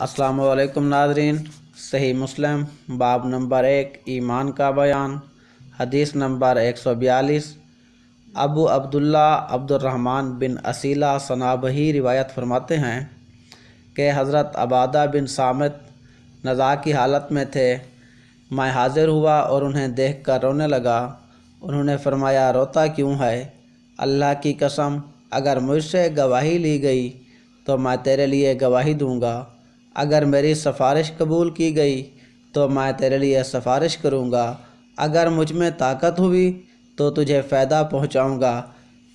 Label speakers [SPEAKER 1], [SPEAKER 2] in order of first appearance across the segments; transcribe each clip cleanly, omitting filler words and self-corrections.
[SPEAKER 1] अस्सलाम वालेकुम नाज़रीन। सही मुस्लिम बाब नंबर 1 ईमान का बयान, हदीस नंबर 142। अबू अब्दुल्ला अब्दुर्रहमान बिन असीला सनाबही रिवायत फरमाते हैं कि हज़रत अबादा बिन सामित नज़ा की हालत में थे। मैं हाज़िर हुआ और उन्हें देखकर रोने लगा। उन्होंने फरमाया, रोता क्यों है? अल्लाह की कसम, अगर मुझसे गवाही ली गई तो मैं तेरे लिए गवाही दूंगा। अगर मेरी सिफारिश कबूल की गई तो मैं तेरे लिए सिफारिश करूंगा। अगर मुझ में ताकत हुई तो तुझे फ़ायदा पहुंचाऊंगा।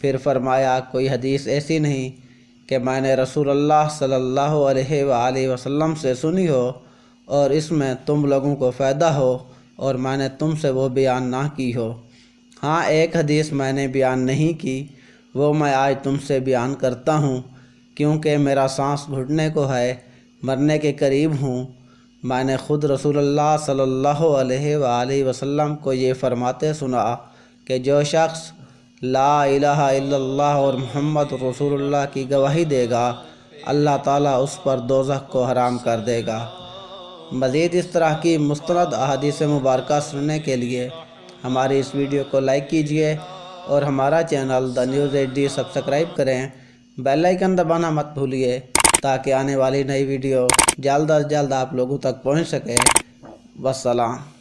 [SPEAKER 1] फिर फरमाया, कोई हदीस ऐसी नहीं कि मैंने रसूलुल्लाह सल्लल्लाहु अलैहि वसल्लम से सुनी हो और इसमें तुम लोगों को फ़ायदा हो और मैंने तुमसे वो बयान ना की हो। हाँ, एक हदीस मैंने बयान नहीं की, वो मैं आज तुमसे बयान करता हूँ, क्योंकि मेरा सांस घुटने को है, मरने के करीब हूँ। मैंने ख़ुद रसूलुल्लाह सल्लल्लाहु अलैहि वसल्लम को ये फरमाते सुना कि जो शख्स ला इलाहा इल्लल्लाह और मुहम्मद रसूलुल्लाह की गवाही देगा, अल्लाह ताला उस पर दोज़ख को हराम कर देगा। मज़ीद इस तरह की मुस्तनद अहादीस मुबारका सुनने के लिए हमारी इस वीडियो को लाइक कीजिए और हमारा channel the news HD subscribe करें। बेल आइकन दबाना मत भूलिए ताकि आने वाली नई वीडियो जल्द अज जल्द आप लोगों तक पहुंच सके। वस्सलाम।